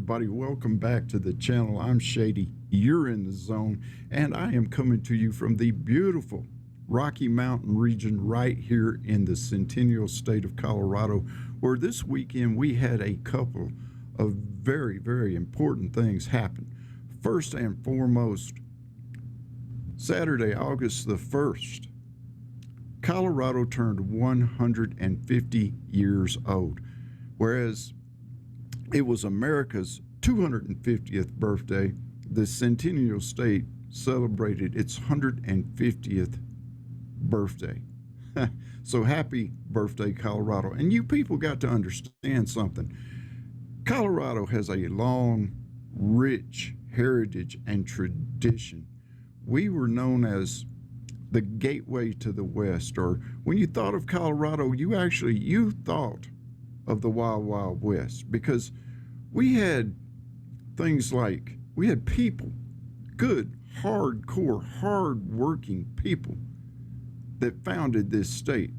everybody? Welcome back to the channel. I'm Shady. You're in the zone, and I am coming to you from the beautiful Rocky Mountain region right here in the Centennial state of Colorado, where this weekend we had a couple of very, very important things happen. First and foremost, Saturday, August the 1st, Colorado turned 150 years old, whereas it was America's 250th birthday. The Centennial State celebrated its 150th birthday. So happy birthday, Colorado. And you people got to understand something. Colorado has a long, rich heritage and tradition. We were known as the gateway to the West, or when you thought of Colorado, you thought of the Wild Wild West, because we had things like, we had people, good, hardcore, hard-working people that founded this state.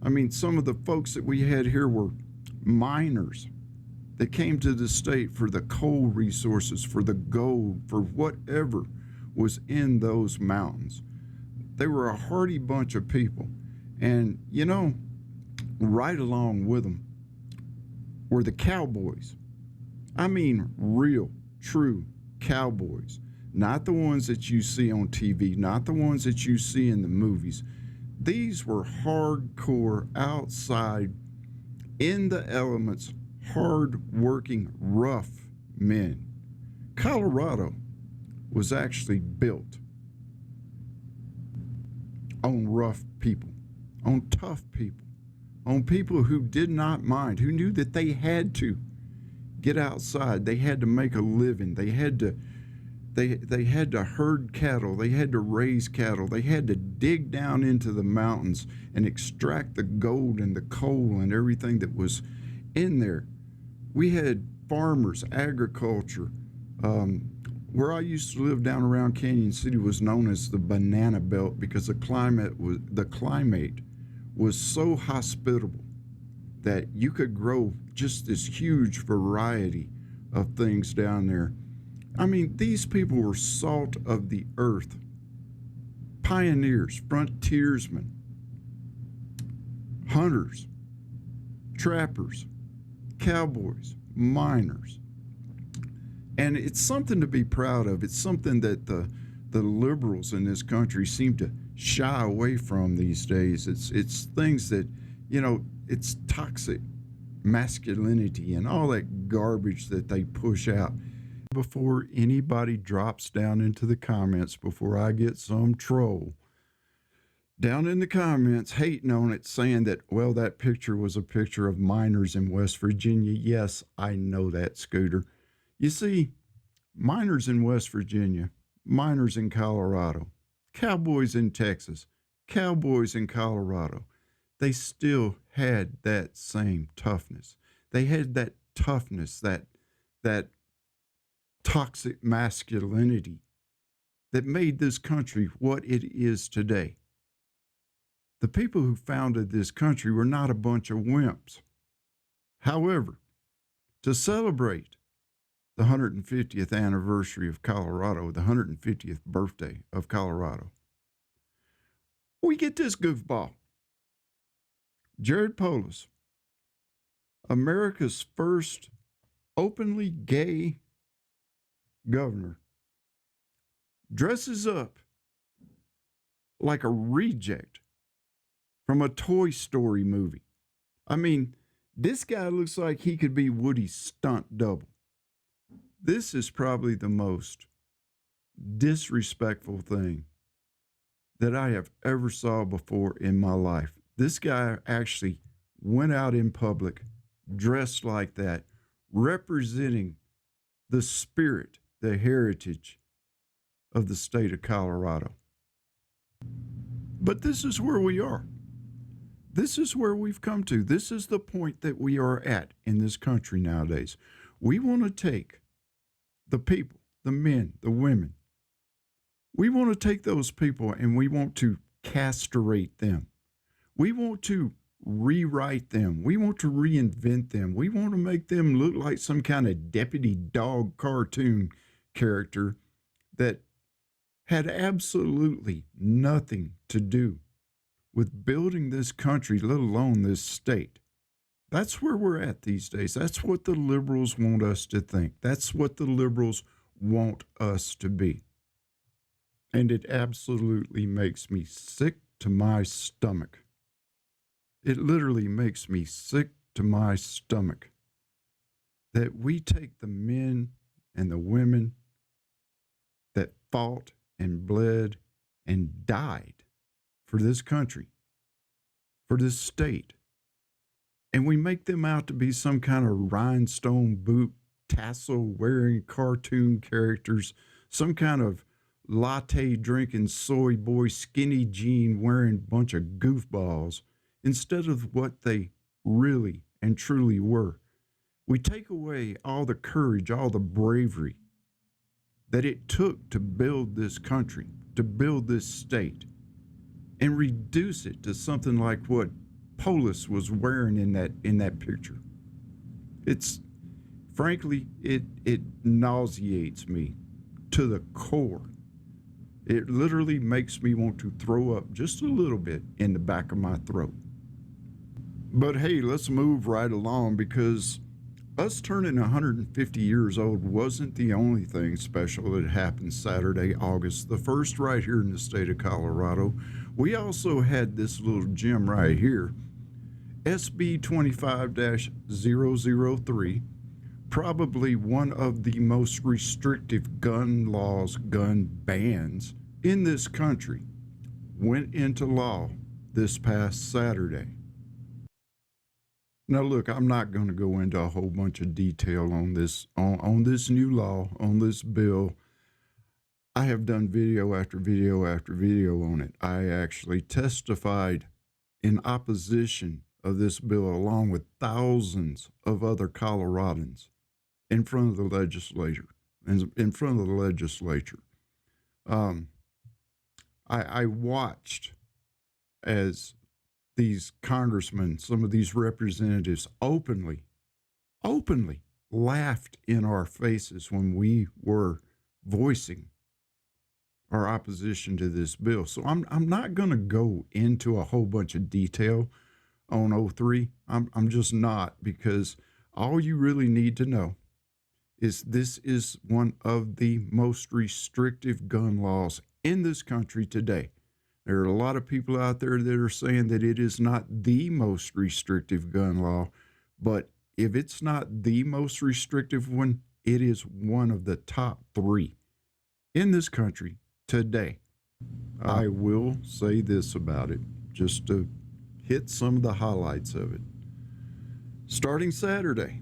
I mean, some of the folks that we had here were miners that came to the state for the coal resources, for the gold, for whatever was in those mountains. They were a hardy bunch of people. And, you know, right along with them were the Cowboys. I mean, real, true cowboys. Not the ones that you see on TV, not the ones that you see in the movies. These were hardcore, outside, in the elements, hard-working, rough men. Colorado was actually built on rough people, on tough people, on people who did not mind, who knew that they had to get outside. They had to make a living. They had to herd cattle. They had to raise cattle. They had to dig down into the mountains and extract the gold and the coal and everything that was in there. We had farmers, agriculture. Where I used to live down around Canyon City was known as the banana belt, because the climate was so hospitable that you could grow just this huge variety of things down there. I mean, these people were salt of the earth, pioneers, frontiersmen, hunters, trappers, cowboys, miners. And it's something to be proud of. It's something that the liberals in this country seem to shy away from these days. It's things that, you know, it's toxic masculinity and all that garbage that they push out. Before anybody drops down into the comments, before I get some troll down in the comments hating on it, saying that, well, that picture was a picture of miners in West Virginia. Yes, I know that, Scooter. You see, miners in West Virginia, miners in Colorado, cowboys in Texas, cowboys in Colorado, they still had that same toughness. They had that toughness, that toxic masculinity that made this country what it is today. The people who founded this country were not a bunch of wimps. However, to celebrate the 150th anniversary of Colorado, the 150th birthday of Colorado, we get this goofball. Jared Polis, America's first openly gay governor, dresses up like a reject from a Toy Story movie. I mean, this guy looks like he could be Woody's stunt double. This is probably the most disrespectful thing that I have ever saw before in my life. This guy actually went out in public dressed like that, representing the spirit, the heritage of the state of Colorado. But this is where we are. This is where we've come to. This is the point that we are at in this country nowadays. We want to take the people, the men, the women. We want to take those people and we want to castrate them. We want to rewrite them. We want to reinvent them. We want to make them look like some kind of deputy dog cartoon character that had absolutely nothing to do with building this country, let alone this state. That's where we're at these days. That's what the liberals want us to think. That's what the liberals want us to be. And it absolutely makes me sick to my stomach. It literally makes me sick to my stomach that we take the men and the women that fought and bled and died for this country, for this state, and we make them out to be some kind of rhinestone boot, tassel wearing cartoon characters, some kind of latte drinking soy boy, skinny jean wearing bunch of goofballs, instead of what they really and truly were. We take away all the courage, all the bravery that it took to build this country, to build this state, and reduce it to something like what Polis was wearing in that picture. It's frankly, it nauseates me to the core. It literally makes me want to throw up just a little bit in the back of my throat. But hey, let's move right along, because us turning 150 years old wasn't the only thing special that happened Saturday, August the 1st, right here in the state of Colorado. We also had this little gem right here, SB 25-003, probably one of the most restrictive gun laws, gun bans in this country, went into law this past Saturday. Now, look, I'm not going to go into a whole bunch of detail on this new law, on this bill. I have done video after video after video on it. I actually testified in opposition of this bill along with thousands of other Coloradans in front of the legislature. I watched as these congressmen, some of these representatives openly laughed in our faces when we were voicing our opposition to this bill. So I'm not going to go into a whole bunch of detail on 03. I'm just not, because all you really need to know is this is one of the most restrictive gun laws in this country today. There are a lot of people out there that are saying that it is not the most restrictive gun law, but if it's not the most restrictive one, it is one of the top 3 in this country today. I will say this about it, just to hit some of the highlights of it. Starting Saturday,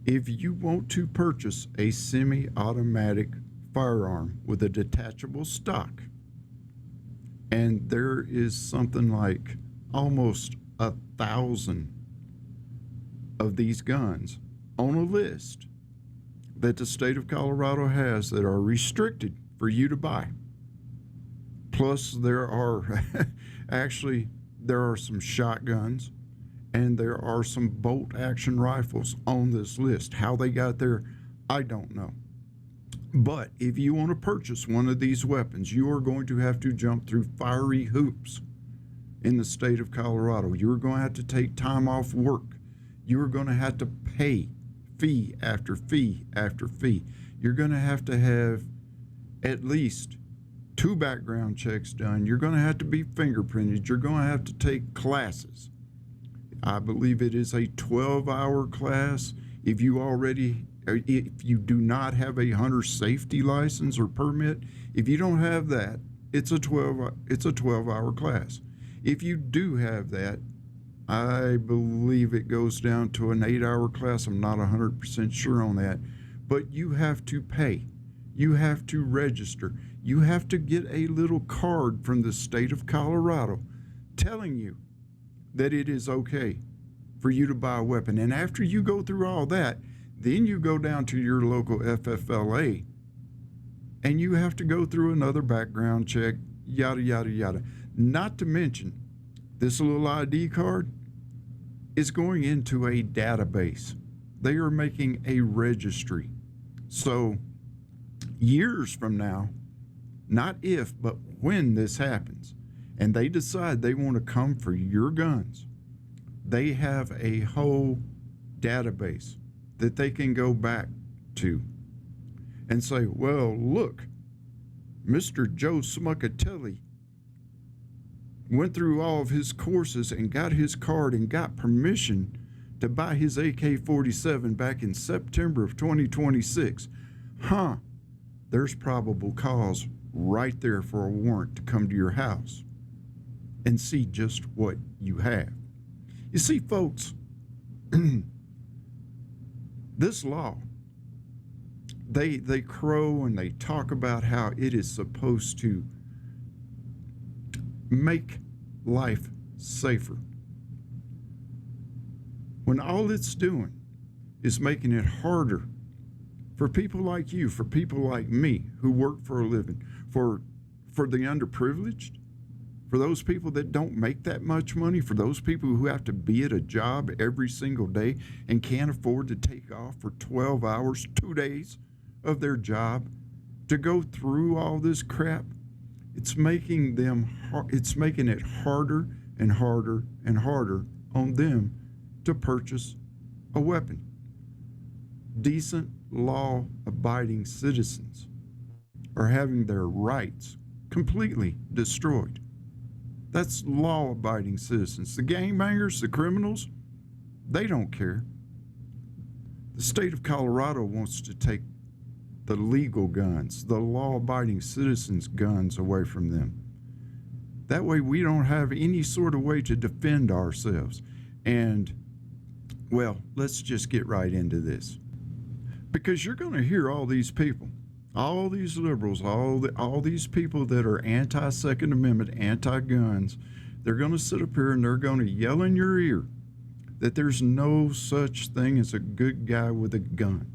if you want to purchase a semi-automatic firearm with a detachable stock, and there is something like almost 1,000 of these guns on a list that the state of Colorado has that are restricted for you to buy. Plus, there are there are some shotguns and there are some bolt action rifles on this list. How they got there, I don't know. But if you want to purchase one of these weapons, you are going to have to jump through fiery hoops in the state of Colorado. You're going to have to take time off work. You're going to have to pay fee after fee after fee. You're going to have at least 2 background checks done. You're going to have to be fingerprinted. You're going to have to take classes. I believe it is a 12-hour class. If you do not have a hunter safety license or permit, if you don't have that, it's a 12-hour class. If you do have that, I believe it goes down to an 8-hour class. I'm not 100% sure on that, but you have to pay. You have to register. You have to get a little card from the state of Colorado telling you that it is okay for you to buy a weapon. And after you go through all that, then you go down to your local FFLA and you have to go through another background check, yada, yada, yada. Not to mention this little ID card is going into a database. They are making a registry. So years from now, not if, but when this happens, and they decide they want to come for your guns, they have a whole database that they can go back to and say, well, look, Mr. Joe Smuckatelli went through all of his courses and got his card and got permission to buy his AK-47 back in September of 2026. There's probable cause right there for a warrant to come to your house and see just what you have. You see, folks, this law, they crow and they talk about how it is supposed to make life safer, when all it's doing is making it harder for people like you, for people like me who work for a living, for the underprivileged, for those people that don't make that much money, for those people who have to be at a job every single day and can't afford to take off for 12 hours, 2 days of their job to go through all this crap. It's making it harder and harder and harder on them to purchase a weapon. Decent, law-abiding citizens are having their rights completely destroyed. That's law-abiding citizens. The gangbangers, the criminals, they don't care. The state of Colorado wants to take the legal guns, the law-abiding citizens' guns away from them. That way we don't have any sort of way to defend ourselves. And, well, let's just get right into this. Because you're going to hear all these people, all these liberals, all these people that are anti-Second Amendment, anti-guns, they're going to sit up here and they're going to yell in your ear that there's no such thing as a good guy with a gun,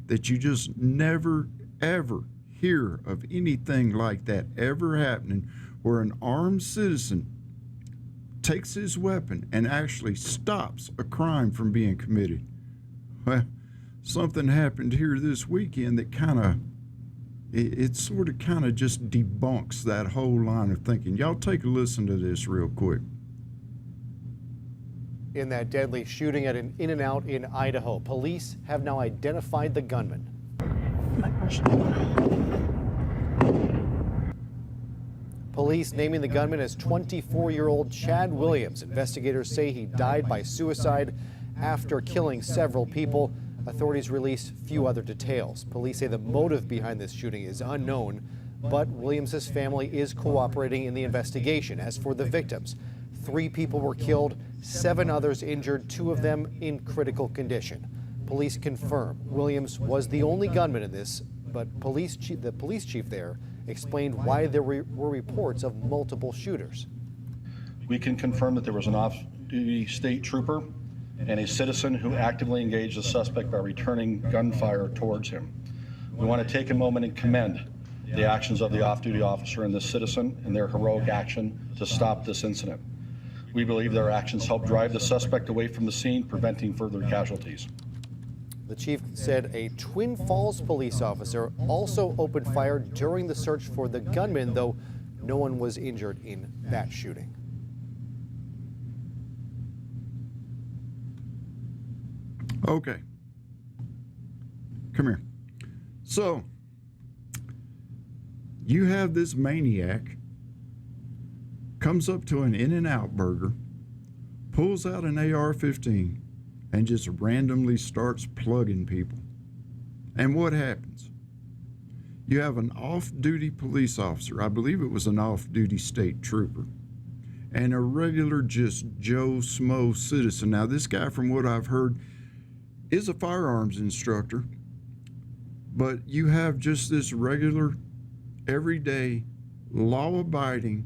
that you just never, ever hear of anything like that ever happening where an armed citizen takes his weapon and actually stops a crime from being committed. Well, something happened here this weekend that it sort of just debunks that whole line of thinking. Y'all take a listen to this real quick. In that deadly shooting at an In-N-Out in Idaho, police have now identified the gunman. Police naming the gunman as 24-year-old Chad Williams. Investigators say he died by suicide after killing several people. Authorities released few other details. Police say the motive behind this shooting is unknown, but Williams' family is cooperating in the investigation. As for the victims, 3 people were killed, 7 others injured, 2 of them in critical condition. Police confirm Williams was the only gunman in this, but the police chief there explained why there were reports of multiple shooters. We can confirm that there was an off-duty state trooper and a citizen who actively engaged the suspect by returning gunfire towards him. We want to take a moment and commend the actions of the off-duty officer and the citizen and their heroic action to stop this incident. We believe their actions helped drive the suspect away from the scene, preventing further casualties. The chief said a Twin Falls police officer also opened fire during the search for the gunman, though no one was injured in that shooting. Okay. Come here. So, you have this maniac comes up to an In-N-Out burger, pulls out an AR-15, and just randomly starts plugging people. And what happens? You have an off-duty police officer, I believe it was an off-duty state trooper, and a regular just Joe Smo citizen. Now, this guy, from what I've heard, is a firearms instructor, but you have just this regular, everyday, law-abiding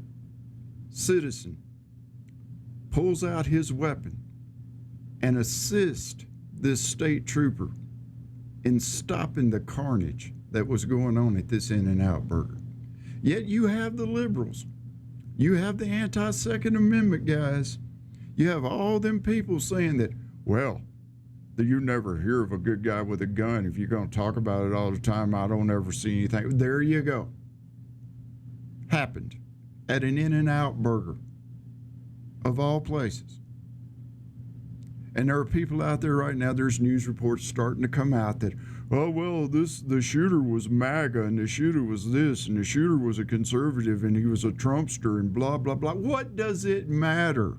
citizen pulls out his weapon and assists this state trooper in stopping the carnage that was going on at this In-N-Out burger. Yet you have the liberals You have the anti-Second Amendment guys. You have all them people saying that, well, you never hear of a good guy with a gun. If you're going to talk about it all the time, I don't ever see anything. There you go. Happened at an In-N-Out burger, of all places. And there are people out there right now, there's news reports starting to come out that, oh, well, the shooter was MAGA, and the shooter was this, and the shooter was a conservative, and he was a Trumpster, and blah, blah, blah. What does it matter?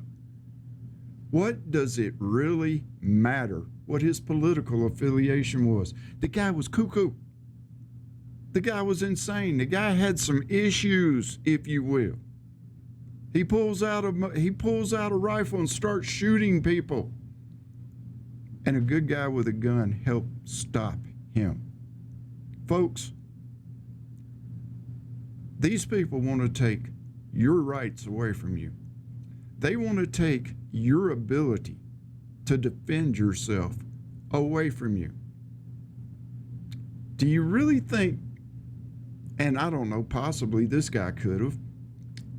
What does it really matter what his political affiliation was? The guy was cuckoo. The guy was insane. The guy had some issues, if you will. He pulls out a rifle and starts shooting people. And a good guy with a gun helped stop him. Folks, these people want to take your rights away from you. They want to take your ability to defend yourself away from you. Do you really think, and I don't know, possibly this guy could have,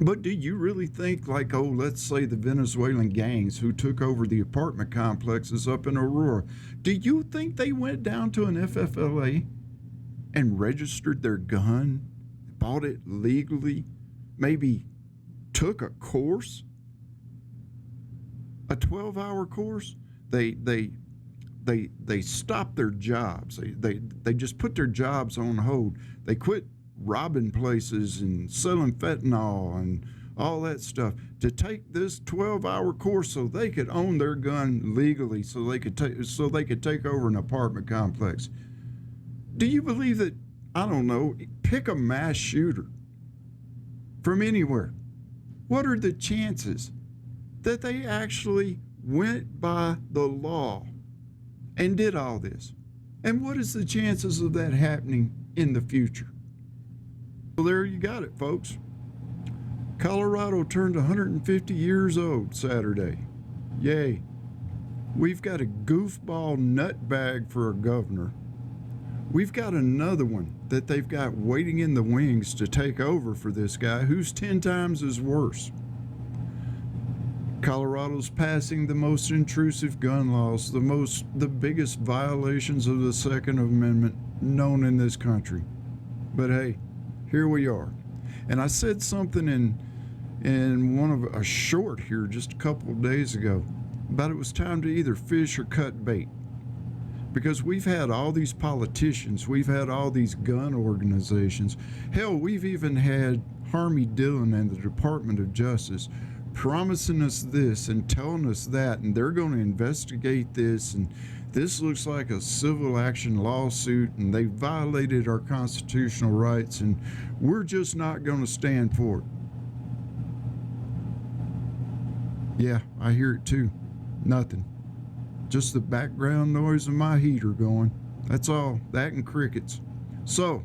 but do you really think, like, oh, let's say the Venezuelan gangs who took over the apartment complexes up in Aurora, do you think they went down to an FFLA and registered their gun, bought it legally, maybe took a course, a 12-hour course? They stopped their jobs. They just put their jobs on hold. They quit robbing places and selling fentanyl and all that stuff to take this 12-hour course so they could own their gun legally, so they could take over an apartment complex. Do you believe that, I don't know, pick a mass shooter from anywhere? What are the chances that they actually went by the law and did all this? And what is the chances of that happening in the future? Well, there you got it, folks. Colorado turned 150 years old Saturday. Yay. We've got a goofball nutbag for a governor. We've got another one that they've got waiting in the wings to take over for this guy who's 10 times as worse. Colorado's passing the most intrusive gun laws, the biggest violations of the Second Amendment known in this country. But hey, here we are. And I said something in one of a short here just a couple of days ago about it was time to either fish or cut bait. Because we've had all these politicians, we've had all these gun organizations. Hell, we've even had Harmy Dillon and the Department of Justice promising us this and telling us that, and they're going to investigate this, and this looks like a civil action lawsuit, and they violated our constitutional rights, and we're just not going to stand for it. Yeah, I hear it too. Nothing. Just the background noise of my heater going. That's all. That and crickets. So,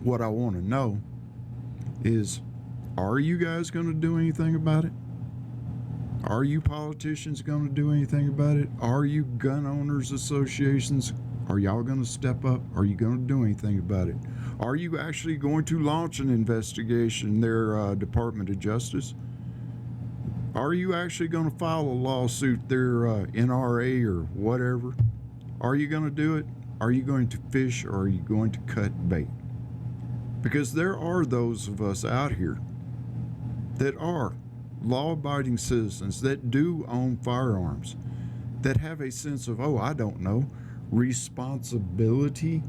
what I want to know is, are you guys going to do anything about it? Are you politicians going to do anything about it? Are you gun owners associations? Are y'all going to step up? Are you going to do anything about it? Are you actually going to launch an investigation in their Department of Justice? Are you actually going to file a lawsuit, their NRA or whatever? Are you going to do it? Are you going to fish, or are you going to cut bait? Because there are those of us out here that are law-abiding citizens that do own firearms, that have a sense of, oh, I don't know, responsibility,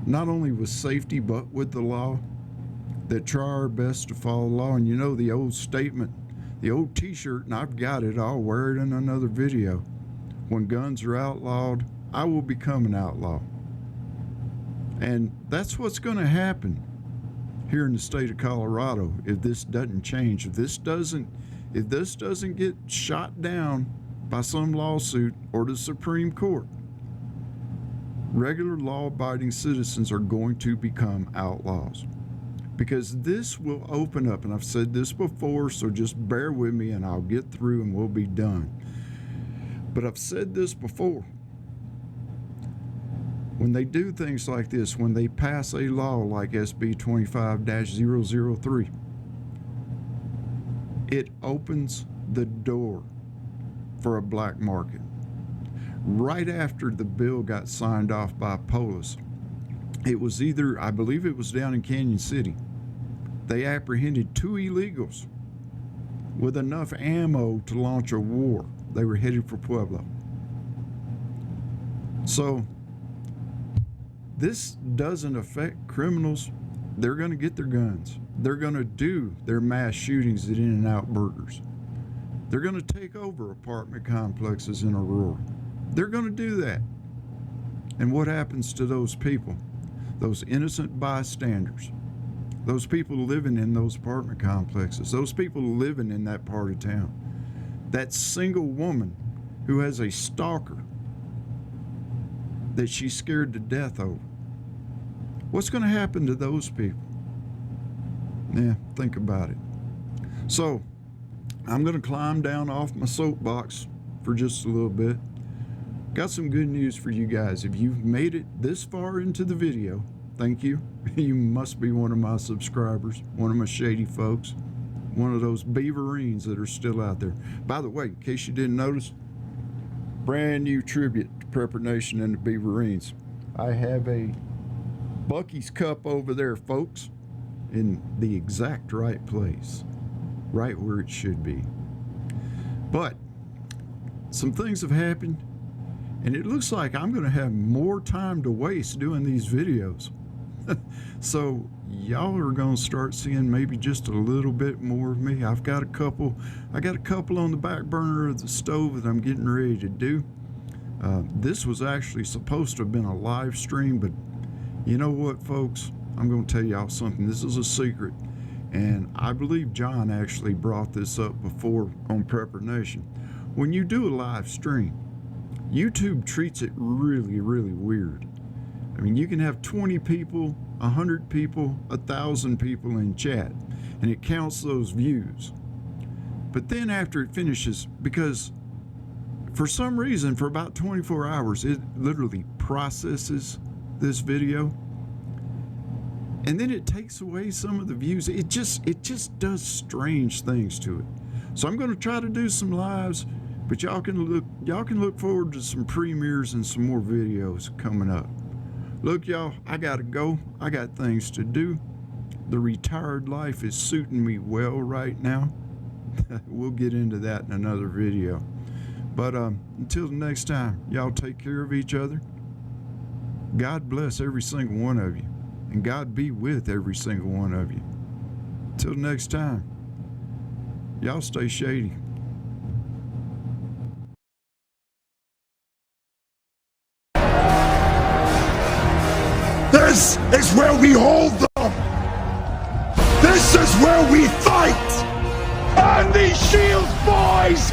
not only with safety but with the law, that try our best to follow the law. And you know the old statement, the old t-shirt, and I've got it, I'll wear it in another video. When guns are outlawed, I will become an outlaw. And that's what's going to happen here in the state of Colorado if this doesn't change, if this doesn't get shot down by some lawsuit or the Supreme Court. Regular law-abiding citizens are going to become outlaws. Because this will open up, and I've said this before, so just bear with me and I'll get through and we'll be done. But I've said this before. When they do things like this, when they pass a law like SB 25-003, it opens the door for a black market. Right after the bill got signed off by Polis, it was either, I believe it was down in Canyon City, they apprehended 2 illegals with enough ammo to launch a war. They were headed for Pueblo. So this doesn't affect criminals. They're going to get their guns. They're going to do their mass shootings at In-N-Out Burgers. They're going to take over apartment complexes in Aurora. They're going to do that. And what happens to those people? Those innocent bystanders, those people living in those apartment complexes, those people living in that part of town, that single woman who has a stalker that she's scared to death over. What's going to happen to those people? Yeah, think about it. So I'm going to climb down off my soapbox for just a little bit. Got some good news for you guys. If you've made it this far into the video, thank you. You must be one of my subscribers, one of my shady folks, one of those beaverines that are still out there. By the way, in case you didn't notice, brand new tribute to Prepper Nation and the Beaverines. I have a Bucky's cup over there, folks, in the exact right place, right where it should be. But some things have happened, and it looks like I'm going to have more time to waste doing these videos. So y'all are going to start seeing maybe just a little bit more of me. I got a couple on the back burner of the stove that I'm getting ready to do. This was actually supposed to have been a live stream, but you know what, folks? I'm going to tell y'all something. This is a secret, and I believe John actually brought this up before on Prepper Nation. When you do a live stream, YouTube treats it really, really weird. I mean, you can have 20 people, 100 people, 1,000 people in chat, and it counts those views. But then after it finishes, because for some reason, for about 24 hours, it literally processes this video, and then it takes away some of the views. It just does strange things to it. So I'm going to try to do some lives, but y'all can look forward to some premieres and some more videos coming up. Look, y'all, I gotta go. I got things to do. The retired life is suiting me well right now. We'll get into that in another video. But until the next time, y'all take care of each other. God bless every single one of you, and God be with every single one of you. Till next time, y'all stay shady. This is where we hold them! This is where we fight! And these shields, boys!